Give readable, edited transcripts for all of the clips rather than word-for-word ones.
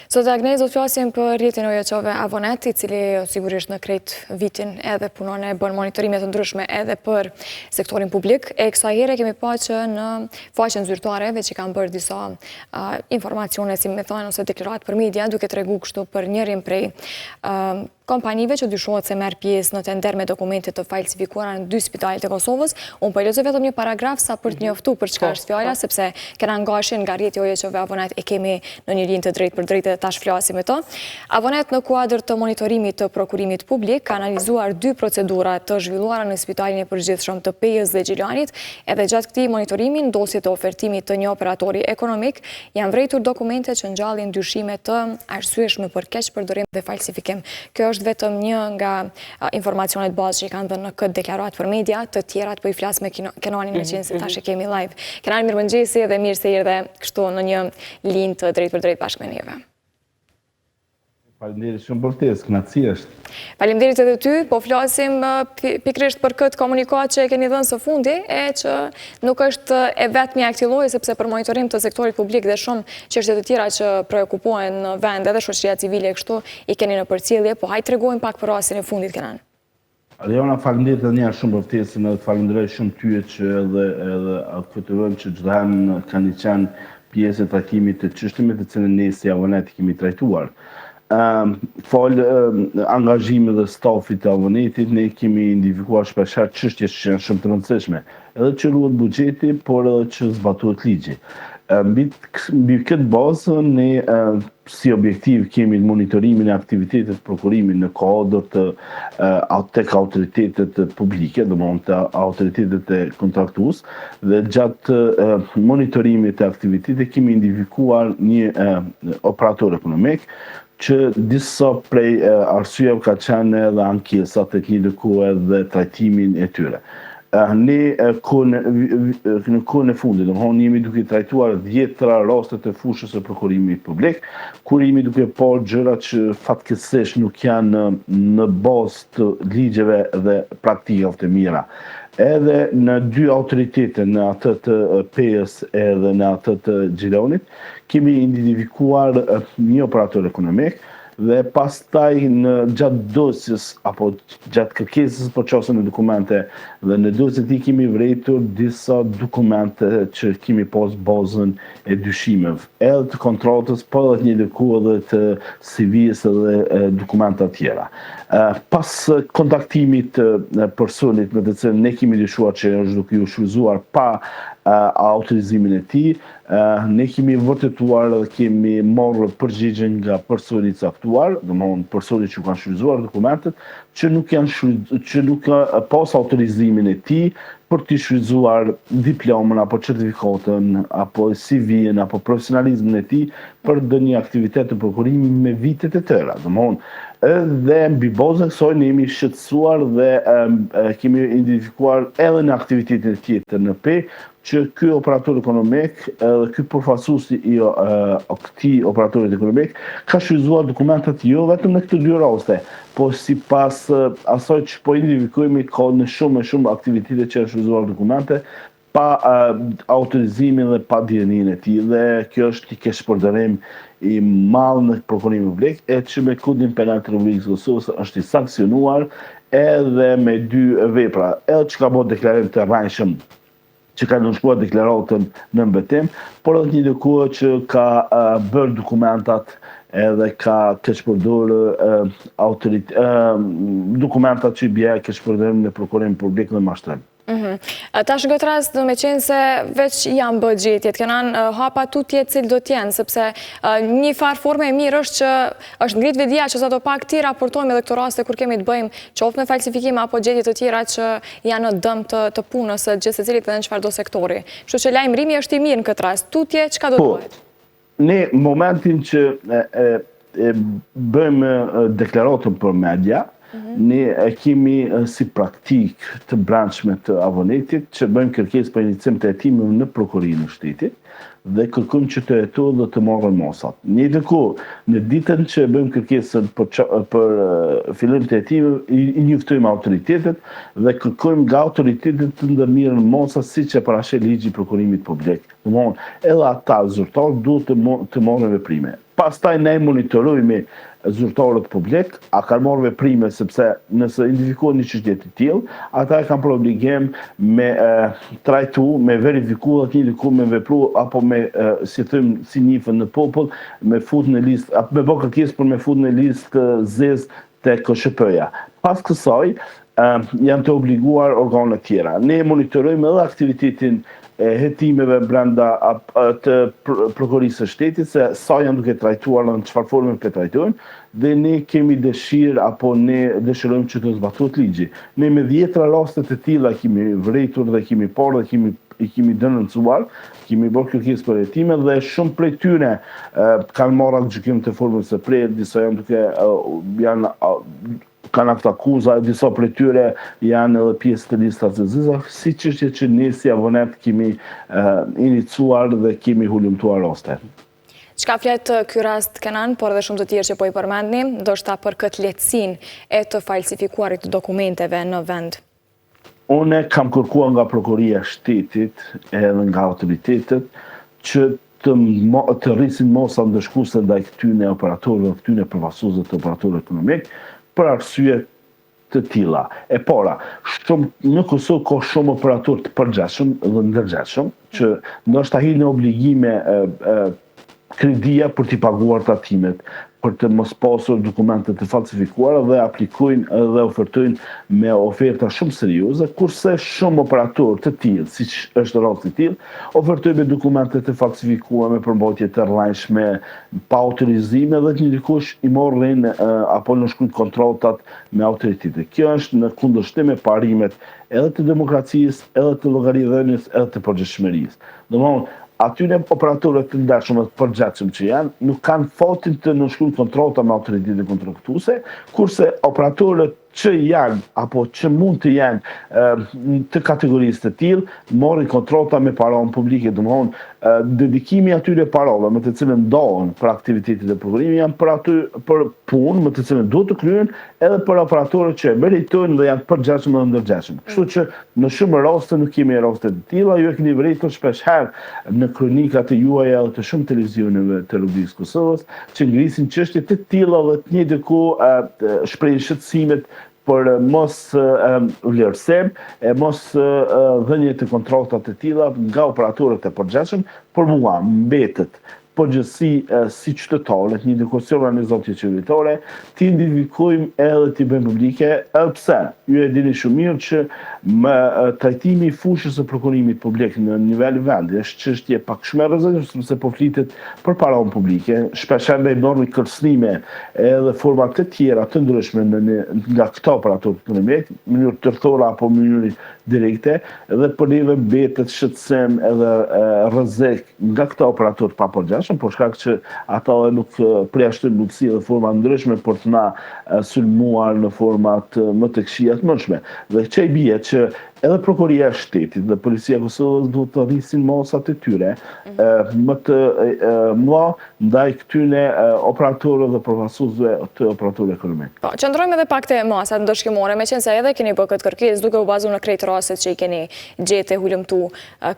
Sot Agnes do të flasim për rrjetin OJQ-ve Avonet, I cili sigurisht në krejt vitin edhe punon e bën monitorime të ndryshme edhe për sektorin publik. E kësaj here kemi pa që në faqen zyrtare veç I kanë bërë disa informacione, si me thënë, ose deklarat për media, duke tregu kështu për njërin prej kompanive që dyshohet se merr pjesë në tender me dokumente të falsifikuara në 2 spitalet e Kosovës. Unë po lexoj vetëm një paragraf sa për të njoftuar për çka është fjala, sepse kena ngashin nga rrjeti OJQ-ve Avonet e kemi në një linjë të drejtë për drejtë dhe tash flasim me to. Avonet në kuadër të monitorimit të prokurimit publik ka analizuar 2 procedura të zhvilluara në spitalin e përgjithshëm të Pejës dhe Gjilanit, edhe gjatë këtij monitorimi ndosje të ofertimit të një operatori ekonomik janë vërejtur dokumente që ngjallin dyshime të arsyeshme për keqpërdorim dhe falsifikim. Kjo është vetëm një nga informacionet bazë që I kanë dhënë në këtë deklarat për media, të tjerat po I flas me Kenanin me qenë se tash e kemi live. Kenan, mirëmëngjesi dhe mirë se erdhe kështu në një linjë të drejtë për drejtë bashkë me neve. Faleminderit shumë për ftesë, kënaqësi është. Faleminderit edhe ty, po flasim pikërisht për këtë komunikat që e keni dhënë së fundi, e që nuk është e vetmi këtij lloji, sepse për monitorim të sektorit publik dhe shumë çështje të tjera që preokupohen në vend edhe shoqëria civile kështu I keni në përcjellje, po hajt tregojmë pak për rastin e fundit, Kenan. Leona, faleminderit edhe një herë shumë për ftesën, edhe falenderoj shumë tyje që edhe aktivojmë që çdo herë kanë qenë pjesë e trajtimit të çështjeve të cilën ne si Avonet kemi trajtuar. Angazhimi dhe stafit të Avonetit, ne kemi identifikuar shpeshherë çështje që janë shumë të rëndësishme, edhe që ruhet buxheti, por edhe që zbatohet ligji. Mbi këtë bazë, ne si objektiv kemi monitorimin e aktivitetit prokurimin në kuadër të tek autoritetet publike, domethënë të autoritetet e kontraktues, dhe gjatë monitorimit të aktivitetit kemi identifikuar një operator ekonomik që disa prej arsyeve ka qenë edhe ankesat e një kohë dhe trajtimin e tyre. Ne në kohën e fundit, domethënë jemi duke trajtuar 10 raste të fushës së prokurimit publik, kur jemi duke parë gjëra që fatkeqësisht nuk janë në bazë të ligjeve dhe praktikave të mira. Edhe në 2 autoritete, në atë të Pejës edhe në atë të Gjilanit, kemi identifikuar një operator ekonomik dhe pastaj në gjatë dosjes apo gjatë kërkesës për çështjen e dokumente dhe në dosjet I kemi vërejtur disa dokumente që kemi pas bazën e dyshimeve, edhe të kontratës, po edhe një kohë edhe të CV-s dhe dokumenta tjera. Pas kontaktimit të personit me të cilën ne kemi dyshuar që është duke u shfrytzuar pa autorizimin e tij, ne kemi vërtetuar dhe kemi marrë përgjigje nga personi I caktuar, domethënë personi që kanë shfrytzuar dokumentet, që nuk pas autorizimin e tij për të shfrytzuar diplomën apo certifikatën apo CV-n apo profesionalizmin e tij për ndonjë aktivitet të prokurimit me vitet e tëra. Domethënë edhe mbi bazën e kësaj ne jemi shqetësuar dhe kemi identifikuar edhe në aktivitetin tjetër në P që ky operator ekonomik dhe ky përfaqësues I këtij operatorit ekonomik ka shfrytzuar dokumentet jo vetëm në këto 2 raste, po sipas asaj që po identifikojmë ka në shumë aktivitete që janë shfrytzuar dokumente pa autorizimin dhe pa dijenin e tij, dhe kjo është I keqpërdorim I madh në prokurimin publik, e që me Kodin Penal të Republikës Kosovës është I sankcionuar edhe me 2 vepra, edhe që ka bërë deklarim të rrajshëm që ka nënshkruar deklaratën në mbetim, por edhe një kohë që ka bërë dokumentat edhe ka keqpërdorur dokumentat që I bie keqpërdorim në prokurimin publik dhe mashtrim. Tash në këtë rast me qenë se veç janë bë gjetjet, Kenan, hapa tutje cilë do t'jenë, sepse një farë forme e mirë është që është ngrit vidhja që sato pak ti raportojmë edhe këto raste kur kemi të bëjmë qoftë me falsifikim apo gjetjet të tjera që janë në dëm të punës së gjithë secilit edhe në çfarëdo sektori. Kështu që lajmërimi është I mirë në këtë rast. Tutje çka do të bëhet? Ne momentin që bëjmë deklaratën për media, ne kemi si praktik të brendshme të Avonetit që bëjmë kërkesë për iniciatim të hetimit në prokurimin e shtetit dhe kërkojmë që të hetohet dhe të marrën masat. Në ditën që bëjmë kërkesën për fillim të hetimit, I njoftojmë autoritetet dhe kërkojmë nga autoritetet të ndërmirën masat siç e parashë ligji I prokurimit publik. Domthonë, edhe ata zyrtar duhet të marrin veprime. pastaj ne monitorojmë zyrtarët publik, a kanë marrë veprime sepse nëse identifikohet një çështje të tillë, ata kanë për obligim me trajtu, me verifiku atë indiku me vepru apo me si them si nifën në popull, me fut në listë, me bë kërkesë për me fut në listë zez te KSHP-ja. Pas kësaj janë të obliguar organet tjera. Ne monitorojmë edhe aktivitetin e hetimeve brenda të prokurisë së shtetit, se sa janë duke trajtuar në çfarë forme po trajtojnë, dhe ne kemi dëshirë apo ne dëshirojmë që të zbatohet ligji. Ne me 10 raste të tilla kemi vërejtur dhe kemi parë dhe i kemi denoncuar, kemi bërë kërkesë për hetime dhe shumë prej tyre kanë marrë gjykim të formës së prerë, disa janë kanë akta akuza, disa prej tyre janë edhe pjesë të listat të zeza, si çështje që ne si avonet kemi inicuar dhe kemi hulumtuar raste. Çka flet ky rast Kenan, por edhe shumë të tjerë që po i përmendni, ndoshta për këtë lehtësinë e të falsifikuarit të dokumenteve në vend? Unë kam kërkuar nga prokuria e shtetit edhe nga autoritetet që të rrisin mosa ndëshkuese ndaj këtyre operatorëve, këtyre përfaqësuesve të operatorëve ekonomik, për arsye të tilla. E para, në Kosovë ka shumë operator të përgjithshëm dhe ndërgjithshëm që ndoshta hinë në obligime kredia për t'i paguar tatimet, për të mos pasur dokumente të falsifikuara dhe aplikojnë dhe ofertojnë me oferta shumë serioze, kurse shumë operatorë të tillë, siç është rasti i tillë, ofertojnë me dokumente të falsifikuara, me përmbajtje të rrallënshme, pa autorizime dhe një dikush i morrin apo në shkruajnë kontratat me autoritetet. Kjo është në kundërshtim me parimet edhe të demokracisë, edhe të llogaridhënies, edhe të përgjegjësisë. Domthonë, atyre operatorët të ndershëm dhe të përgjithshëm që janë, nuk kanë fatin të nënshkruajnë kontrata me autoritetet kontraktuese, kurse operatorët që janë, apo që mund të janë të kategorisë të tillë, marrin kontrata me paranë publike, domthonë dedikimi atyre parave me të cilën ndahen për aktivitetet e prokurimit janë për punë me të cilën duhet të kryen edhe për operatorët që meritojnë dhe janë të përgjithshëm dhe ndërgjithshëm. Kështu që në shumë raste nuk kemi raste të tilla, ju e keni vërejtur shpeshherë në kronikat e juaja dhe të shumë televizioneve të Republikës Kosovës që ngrisin çështje të tilla dhe të njëjtë kohë shprehin shqetësimet për mos vlerësim e mos dhënie të kontrata të tilla nga operatorët e përgjithshëm, por mua mbetet përgjithësi si qytetarë, një kuestione organizative qeveritare, të identifikojmë edhe të bëjmë publike, edhe pse ju e dini shumë mirë që trajtimi i fushës së prokurimit publik në nivel vendi është çështje pak shumë e rrezikshme sepse po flitet për paranë publike, shpeshherë ne normë kërcënime edhe forma të tjera të ndryshme nga këto operatorë ekonomik, në mënyrë tërthore apo në mënyrë direkte, dhe për neve mbetet shqetësim edhe rrezik nga këto operatorë pa përgjithshëm, por shkak që ata nuk përjashtojnë mundësi dhe forma ndryshme për të na sulmuar në format më të këqija të mundshme. Dhe çai bie që edhe prokuria e shtetit dhe policia e Kosovës duhet të rrisin mosat e tyre më të mëdha ndaj këtyre operatorëve dhe përfaqësuesve të operatorëve ekonomik. Po, qëndrojmë edhe pak te mosat ndëshkimore, meqense edhe keni bërë këtë kërkesë duke u bazuar në krejt rastet që i keni gjetë e hulumtu.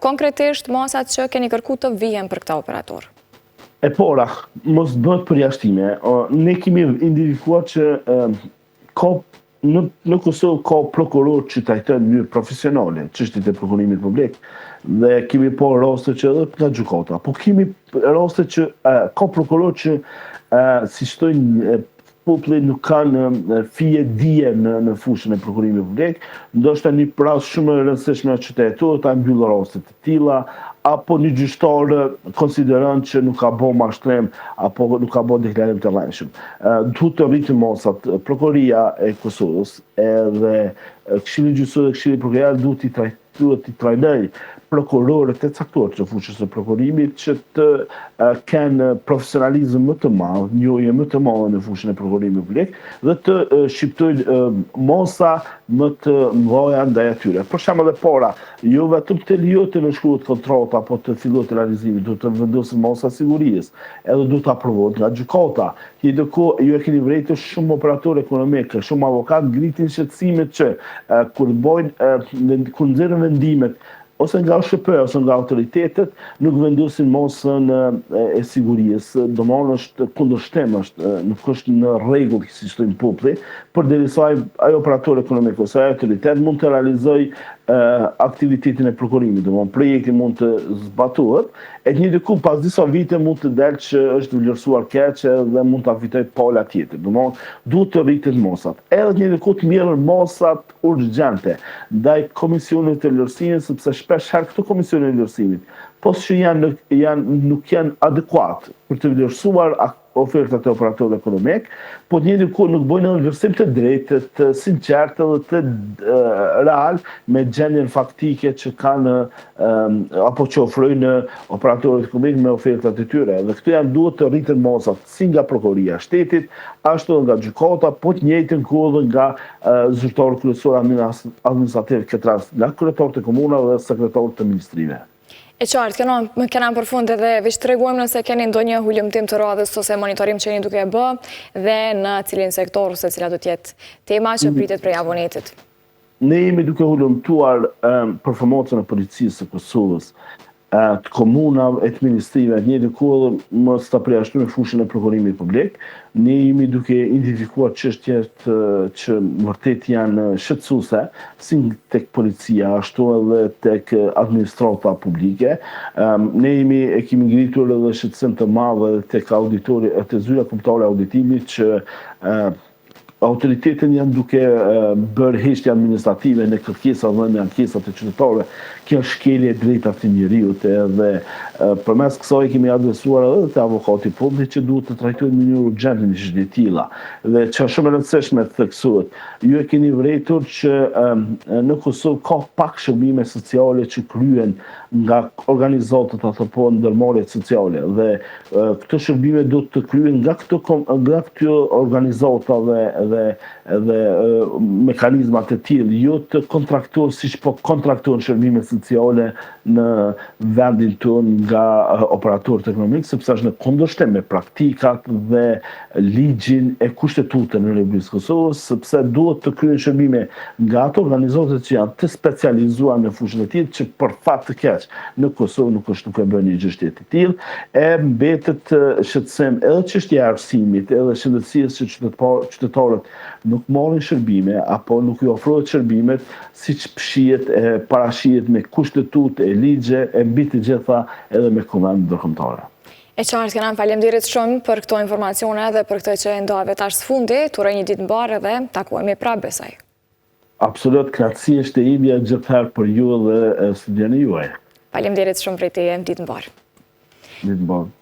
Konkretisht mosat që keni kërkuar të vihen për këta operator. E para, mos bëhet përjashtime. Ne kemi identifikuar që në Kosovë ka prokuror që trajtojnë në mënyrë profesionale çështjet e prokurimit publik dhe kemi po raste që edhe nga gjykata, po kemi raste që ka prokuror që si thojnë populli nuk kanë fije dije në fushën e prokurimit publik, ndoshta një pras shumë e rëndësishme që të jetohet ta mbyllë raste të tilla, apo një gjyqtar konsideron që nuk ka bërë mashtrim apo nuk ka bërë deklarim të rrjedhshëm. Duhet të rritin mosat. Prokuria e Kosovës edhe Këshilli Gjyqësor dhe Këshilli Prokurar duhet t'i trajnojë prokurorët e caktuar të fushës së prokurimit që të kenë profesionalizëm më të madh, njohje më të madhe në fushën e prokurimit publik dhe të shqiptojnë mosa më të mëdha ndaj atyre. Për shembull, edhe para, jo vetëm të lejohet të nënshkruhet kontrata apo të fillohet realizimi, duhet të vendosen mosa sigurisë, edhe duhet të aprovohet nga gjykata. Ndërkohë, ju e keni vërejtur shumë operatorë ekonomikë, shumë avokat ngritin shqetësimet që kur nxjerrin vendimet ose nga SHP, ose nga autoritetet, nuk vendosin mosën e sigurisë, domon është kundërshtim, nuk është në rregull si thojnë populli, përderisa ai operator ekonomik ose ai autoritet mund të realizojë aktivitetin e prokurimit, domon projekti mund të zbatohet, e të njëjtën kohë pas disa vite mund të dalë që është vlerësuar keq dhe mund ta fitojë pala tjetër. Domon duhet të rritet mosat. Edhe të njëjtën kohë të merren mosat urgjente ndaj komisionit të vlerësimit, sepse shpesh herë këto komisione të vlerësimit, pos që nuk janë adekuat për të vlerësuar ofertat e operatorëve ekonomik, po të njëjtën kohë nuk bojnë edhe vlerësim të drejtë, të sinqertë dhe të real me gjendjen faktike që kanë apo që ofrojnë operatorët ekonomik me ofertat e tyre. Dhe këto duhet të rriten mosat si nga prokuroria e shtetit, ashtu edhe nga gjykata, po të njëjtën kohë edhe nga zyrtarët kryesorë administrativ, këtë rast nga kryetarët e komunave dhe sekretarët të ministrive. E qartë, kena për fund edhe veç të regojmë nëse keni ndonjë hulumtim të radhës ose monitorim që jeni duke bë dhe në cilin sektor ose cila do tjetë tema që pritet prej avonetit. Ne jemi duke hulumtuar performancën e policisë së Kosovës, të komunave e të ministrive, të njëjtën kohë mos ta përjashtojmë fushën e prokurimit publik. Ne jemi duke identifikuar çështjet që vërtet janë shqetësuese, si tek policia, ashtu edhe tek administrata publike. Ne kemi ngritur edhe shqetësim të madh tek auditori, te zyra kombëtare e auditimit që autoritetet janë duke bërë heqje administrative në kërkesat dhe në ankesat e qytetarëve. Kjo është shkelje e drejtave të njerëzit dhe përmes kësaj kemi adresuar edhe te avokati publik që duhet të trajtojnë në mënyrë urgjente në çështje të tilla. Dhe që është shumë e rëndësishme të theksohet, ju e keni vërejtur që në Kosovë ka pak shërbime sociale që kryhen nga organizatat apo ndërmarrjet sociale dhe këto shërbime do të kryhen nga këto organizata dhe mekanizmat e tillë, jo të kontraktuar siç po kontraktojnë shërbime sociale në vendin tonë nga operatorët ekonomik, sepse është në kundërshtim me praktikat dhe ligjin e kushtetutën në Republikën e Kosovës, sepse duhet të kryhen shërbime nga ato organizata që janë të specializuar në fushën e tillë, që për fat të keq në Kosovë nuk është duke bërë një çështje të tillë, e mbetet shqetësim edhe çështja e arsimit, edhe shëndetësisë që qytetarët nuk marrin shërbime apo nuk i ofrohet shërbimet siç parashihet me kushtetutë e ligje e mbi të gjitha edhe me konvent ndërkombëtare. E qartë, Kenan, faleminderit shumë për këto informacione dhe për këtë që ndave tash së fundi. Turoj një ditë mbarë dhe takohemi prapë besoj. Absolut, kënaqësi është e imja gjithëherë për ju dhe studienin juaj. Faleminderit shumë për këtë ditë mbarë. Ditë mbarë.